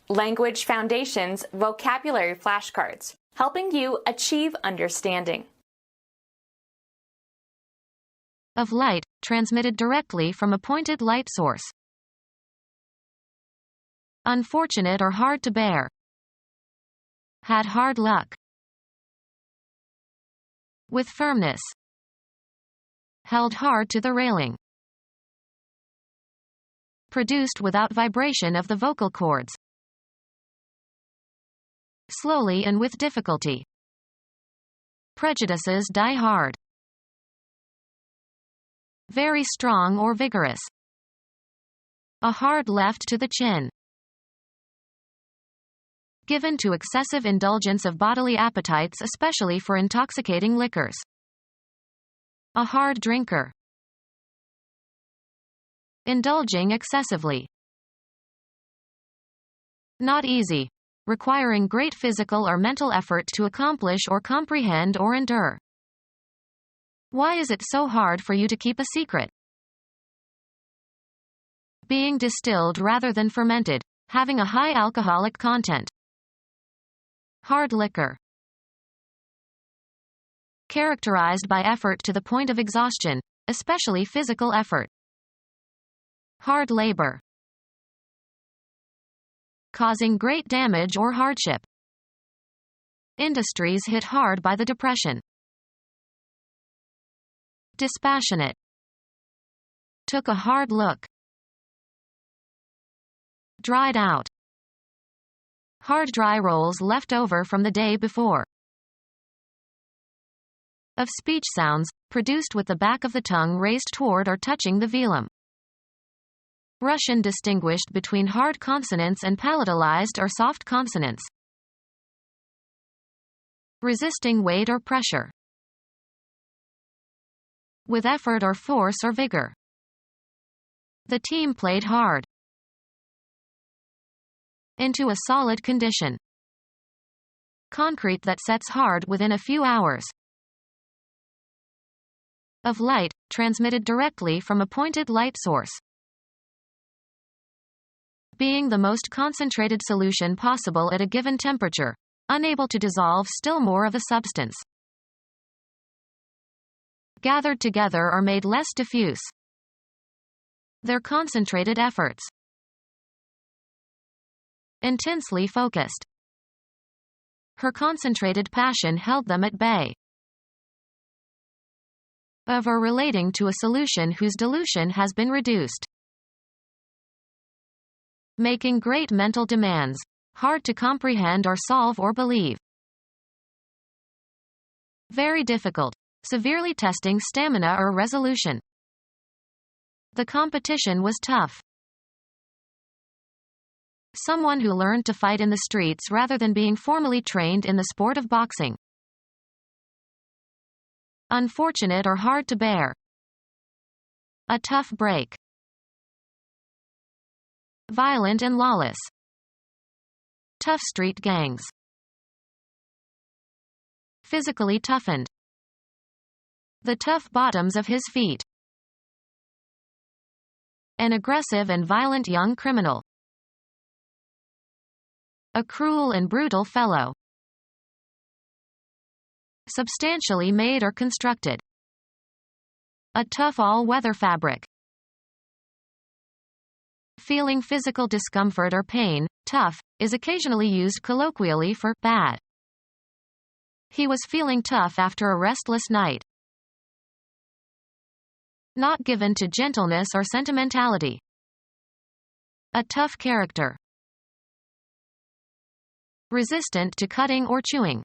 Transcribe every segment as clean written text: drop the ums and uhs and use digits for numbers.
Language Foundations Vocabulary Flashcards, helping you achieve understanding. Of light, transmitted directly from a pointed light source. Unfortunate or hard to bear. Had hard luck. With firmness. Held hard to the railing. Produced without vibration of the vocal cords. Slowly and with difficulty. Prejudices die hard. Very strong or vigorous. A hard left to the chin. Given to excessive indulgence of bodily appetites, especially for intoxicating liquors. A hard drinker. Indulging excessively. Not easy. Requiring great physical or mental effort to accomplish or comprehend or endure. Why is it so hard for you to keep a secret? Being distilled rather than fermented, having a high alcoholic content. Hard liquor. Characterized by effort to the point of exhaustion, especially physical effort. Hard labor. Causing great damage or hardship. Industries hit hard by the Depression. Dispassionate. Took a hard look. Dried out. Hard dry rolls left over from the day before. Of speech sounds, produced with the back of the tongue raised toward or touching the velum. Russian distinguished between hard consonants and palatalized or soft consonants. Resisting weight or pressure. With effort or force or vigor. The team played hard. Into a solid condition. Concrete that sets hard within a few hours. Of light, transmitted directly from a pointed light source. Being the most concentrated solution possible at a given temperature, unable to dissolve still more of a substance. Gathered together or made less diffuse. Their concentrated efforts. Intensely focused. Her concentrated passion held them at bay. Of or relating to a solution whose dilution has been reduced. Making great mental demands, hard to comprehend or solve or believe. Very difficult, severely testing stamina or resolution. The competition was tough. Someone who learned to fight in the streets rather than being formally trained in the sport of boxing. Unfortunate or hard to bear. A tough break. Violent and lawless. Tough street gangs. Physically toughened. The tough bottoms of his feet. An aggressive and violent young criminal. A cruel and brutal fellow. Substantially made or constructed. A tough all-weather fabric. Feeling physical discomfort or pain, tough, is occasionally used colloquially for bad. He was feeling tough after a restless night. Not given to gentleness or sentimentality. A tough character. Resistant to cutting or chewing.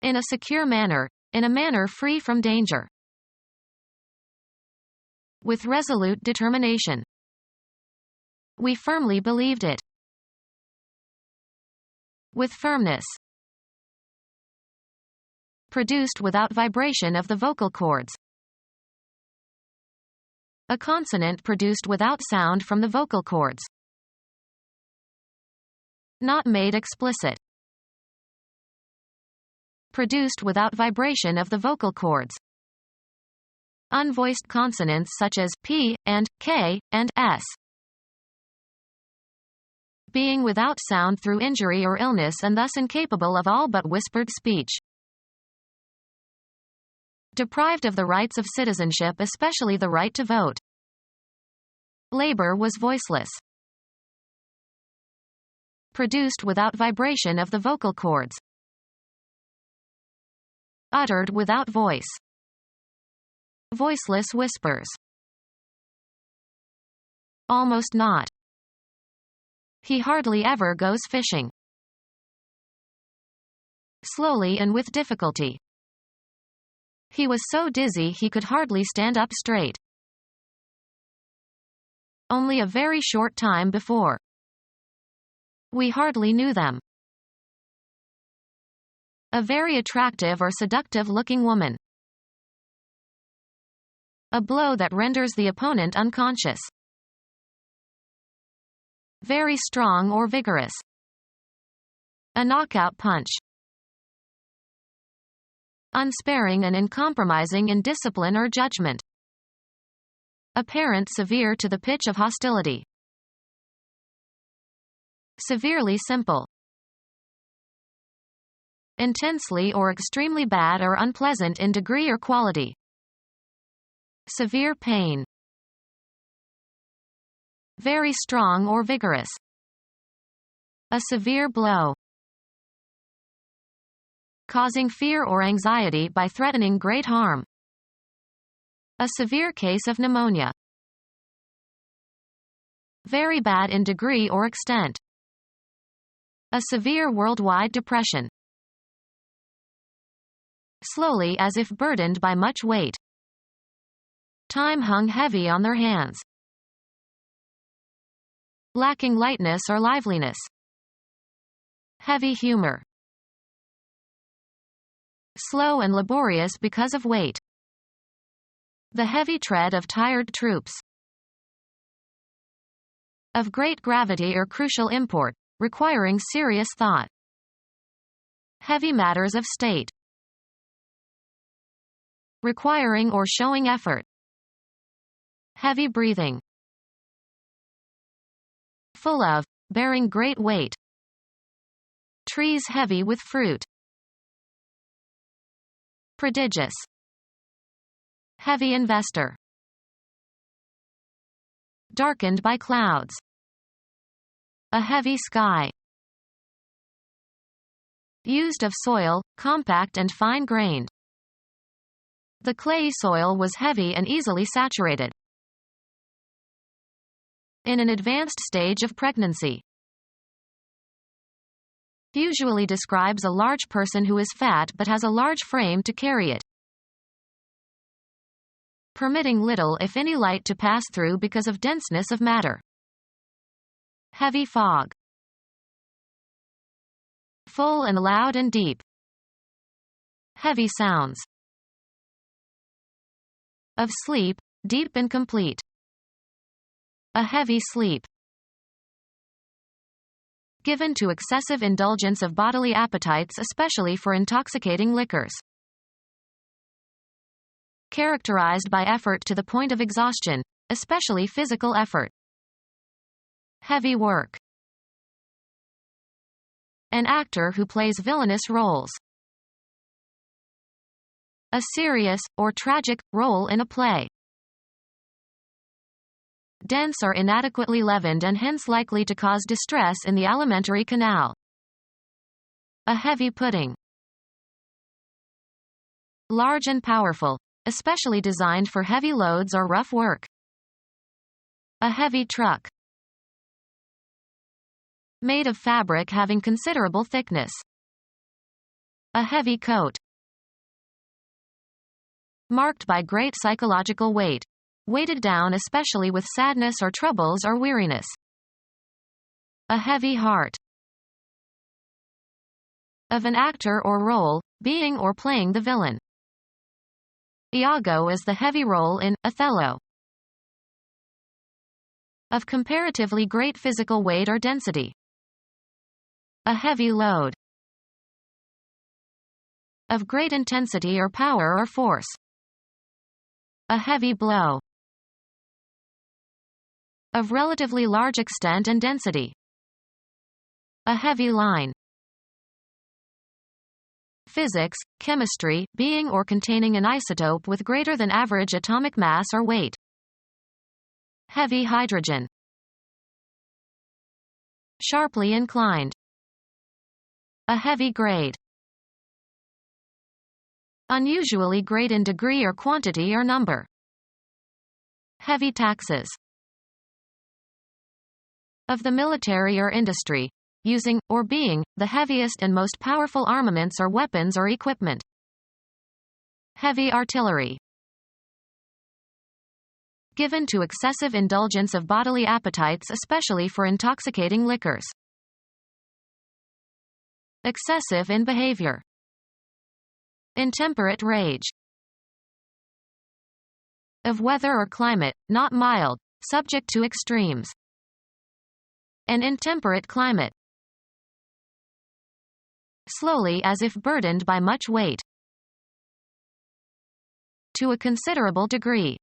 In a secure manner, in a manner free from danger. With resolute determination. We firmly believed it. With firmness. Produced without vibration of the vocal cords. A consonant produced without sound from the vocal cords. Not made explicit. Produced without vibration of the vocal cords. Unvoiced consonants such as P and K and S. being without sound through injury or illness and thus incapable of all but whispered speech. Deprived of the rights of citizenship, especially the right to vote. Labor was voiceless. Produced without vibration of the vocal cords. Uttered without voice. Voiceless whispers. Almost not. He hardly ever goes fishing. Slowly and with difficulty. He was so dizzy he could hardly stand up straight. Only a very short time before. We hardly knew them. A very attractive or seductive-looking woman. A blow that renders the opponent unconscious. Very strong or vigorous. A knockout punch. Unsparing and uncompromising in discipline or judgment. Apparent severe to the pitch of hostility. Severely simple. Intensely or extremely bad or unpleasant in degree or quality. Severe pain. Very strong or vigorous. A severe blow. Causing fear or anxiety by threatening great harm. A severe case of pneumonia. Very bad in degree or extent. A severe worldwide depression. Slowly as if burdened by much weight. Time hung heavy on their hands. Lacking lightness or liveliness. Heavy humor. Slow and laborious because of weight. The heavy tread of tired troops. Of great gravity or crucial import, requiring serious thought. Heavy matters of state. Requiring or showing effort. Heavy breathing. Full of, bearing great weight. Trees heavy with fruit. Prodigious. Heavy investor. Darkened by clouds. A heavy sky. Used of soil, compact and fine-grained. The clay soil was heavy and easily saturated. In an advanced stage of pregnancy. Usually describes a large person who is fat but has a large frame to carry it. Permitting little if any light to pass through because of denseness of matter. Heavy fog. Full and loud and deep. Heavy sounds. Of sleep, deep and complete. A heavy sleep. Given to excessive indulgence of bodily appetites, especially for intoxicating liquors. Characterized by effort to the point of exhaustion, especially physical effort. Heavy work. An actor who plays villainous roles. A serious, or tragic, role in a play. Dense or inadequately leavened and hence likely to cause distress in the alimentary canal. A heavy pudding. Large and powerful, especially designed for heavy loads or rough work. A heavy truck. Made of fabric having considerable thickness. A heavy coat. Marked by great psychological weight. Weighted down especially with sadness or troubles or weariness. A heavy heart. Of an actor or role, being or playing the villain. Iago is the heavy role in Othello. Of comparatively great physical weight or density. A heavy load. Of great intensity or power or force. A heavy blow. Of relatively large extent and density. A heavy line. Physics, chemistry, being or containing an isotope with greater than average atomic mass or weight. Heavy hydrogen. Sharply inclined. A heavy grade. Unusually great in degree or quantity or number. Heavy taxes. Of the military or industry, using, or being, the heaviest and most powerful armaments or weapons or equipment. Heavy artillery. Given to excessive indulgence of bodily appetites, especially for intoxicating liquors. Excessive in behavior. Intemperate rage. Of weather or climate, not mild, subject to extremes. An intemperate climate. Slowly as if burdened by much weight. To a considerable degree.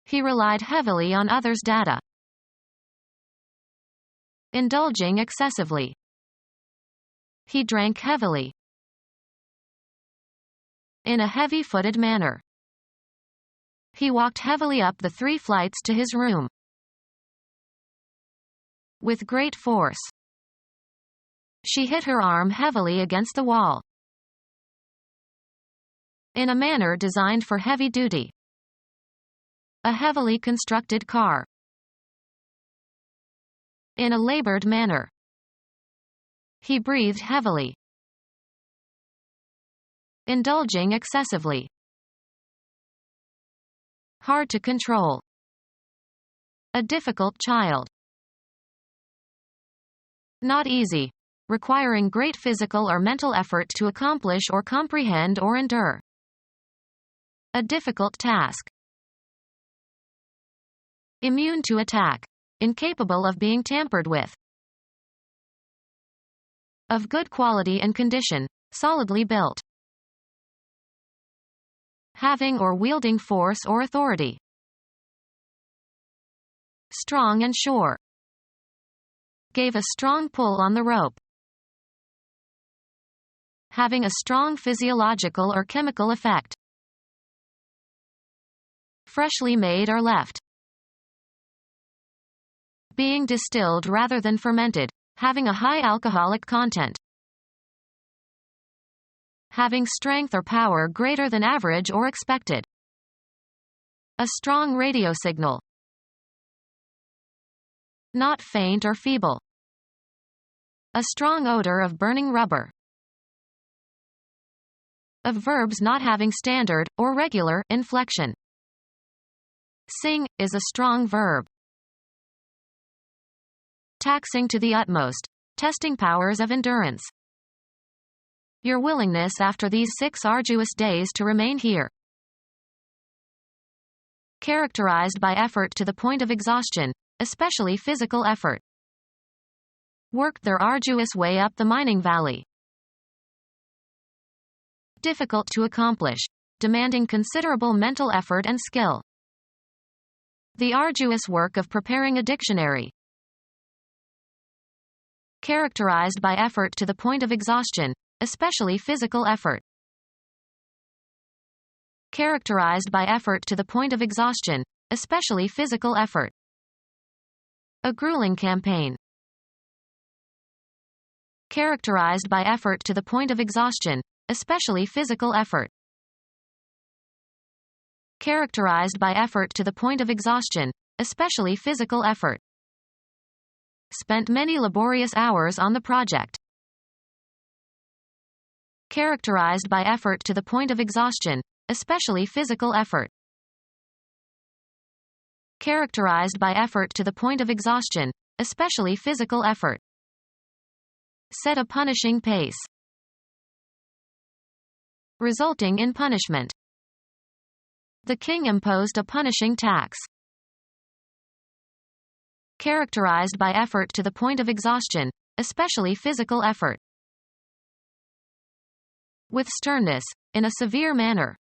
He relied heavily on others' data. Indulging excessively. He drank heavily. In a heavy-footed manner. He walked heavily up the 3 flights to his room. With great force. She hit her arm heavily against the wall. In a manner designed for heavy duty. A heavily constructed car. In a labored manner. He breathed heavily. Indulging excessively. Hard to control. A difficult child. Not easy. Requiring great physical or mental effort to accomplish or comprehend or endure. A difficult task. Immune to attack. Incapable of being tampered with. Of good quality and condition, solidly built. Having or wielding force or authority. Strong and sure. Gave a strong pull on the rope. Having a strong physiological or chemical effect. Freshly made or left. Being distilled rather than fermented, having a high alcoholic content. Having strength or power greater than average or expected. A strong radio signal. Not faint or feeble. A strong odor of burning rubber. Of verbs not having standard, or regular, inflection. Sing, is a strong verb. Taxing to the utmost. Testing powers of endurance. Your willingness after these 6 arduous days to remain here. Characterized by effort to the point of exhaustion, especially physical effort. Worked their arduous way up the mining valley. Difficult to accomplish. Demanding considerable mental effort and skill. The arduous work of preparing a dictionary. Characterized by effort to the point of exhaustion, especially physical effort. Characterized by effort to the point of exhaustion, especially physical effort. A grueling campaign. Characterized by effort to the point of exhaustion, especially physical effort. Characterized by effort to the point of exhaustion, especially physical effort. Spent many laborious hours on the project. Characterized by effort to the point of exhaustion, especially physical effort. Characterized by effort to the point of exhaustion, especially physical effort. Set a punishing pace. Resulting in punishment. The king imposed a punishing tax. Characterized by effort to the point of exhaustion, especially physical effort. With sternness, in a severe manner.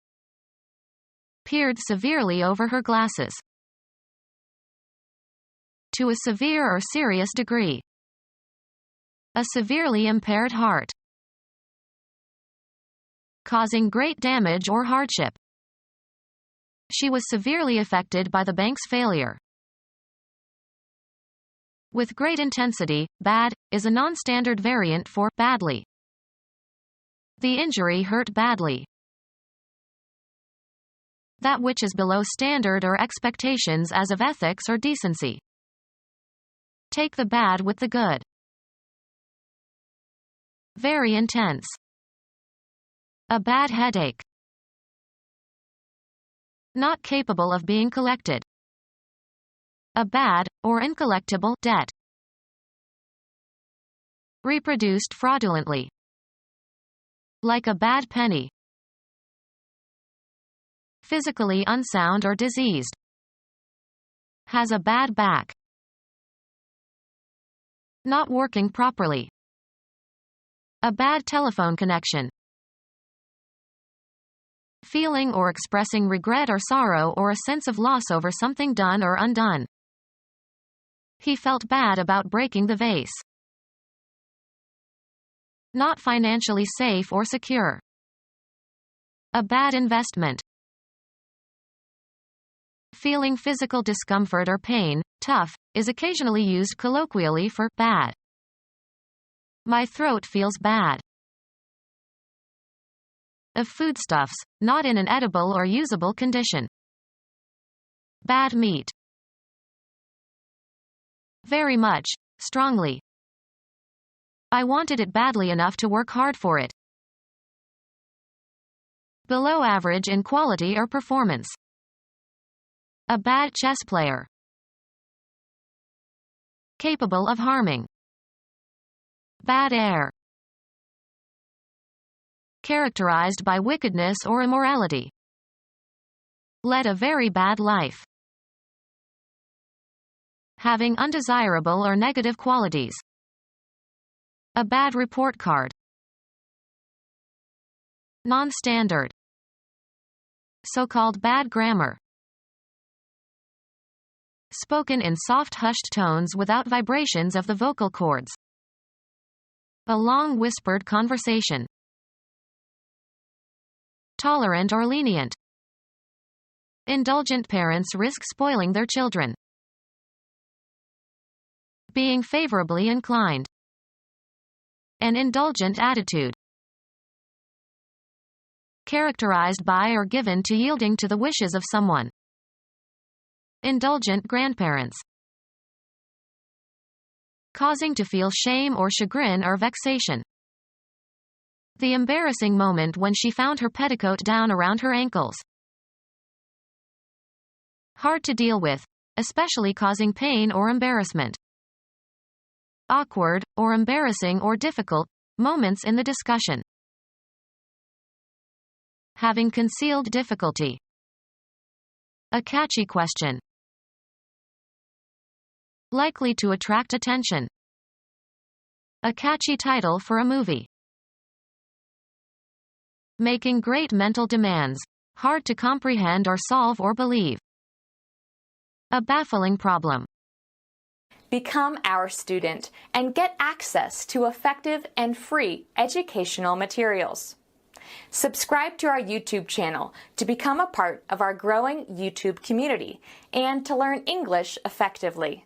Peered severely over her glasses. To a severe or serious degree. A severely impaired heart. Causing great damage or hardship. She was severely affected by the bank's failure. With great intensity, bad, is a non-standard variant for badly. The injury hurt badly. That which is below standard or expectations as of ethics or decency. Take the bad with the good. Very intense. A bad headache. Not capable of being collected. A bad, or uncollectible, debt. Reproduced fraudulently. Like a bad penny. Physically unsound or diseased. Has a bad back. Not working properly. A bad telephone connection. Feeling or expressing regret or sorrow or a sense of loss over something done or undone. He felt bad about breaking the vase. Not financially safe or secure. A bad investment. Feeling physical discomfort or pain, tough, is occasionally used colloquially for bad. My throat feels bad. Of foodstuffs, not in an edible or usable condition. Bad meat. Very much, strongly. I wanted it badly enough to work hard for it. Below average in quality or performance. A bad chess player. Capable of harming. Bad air. Characterized by wickedness or immorality. Led a very bad life. Having undesirable or negative qualities. A bad report card. Non-standard. So-called bad grammar. Spoken in soft hushed tones without vibrations of the vocal cords. A long whispered conversation. Tolerant or lenient. Indulgent parents risk spoiling their children. Being favorably inclined. An indulgent attitude. Characterized by or given to yielding to the wishes of someone. Indulgent grandparents. Causing to feel shame or chagrin or vexation. The embarrassing moment when she found her petticoat down around her ankles. Hard to deal with, especially causing pain or embarrassment. Awkward, or embarrassing or difficult, moments in the discussion. Having concealed difficulty. A catchy question. Likely to attract attention. A catchy title for a movie. Making great mental demands. Hard to comprehend or solve or believe. A baffling problem. Become our student and get access to effective and free educational materials. Subscribe to our YouTube channel to become a part of our growing YouTube community and to learn English effectively.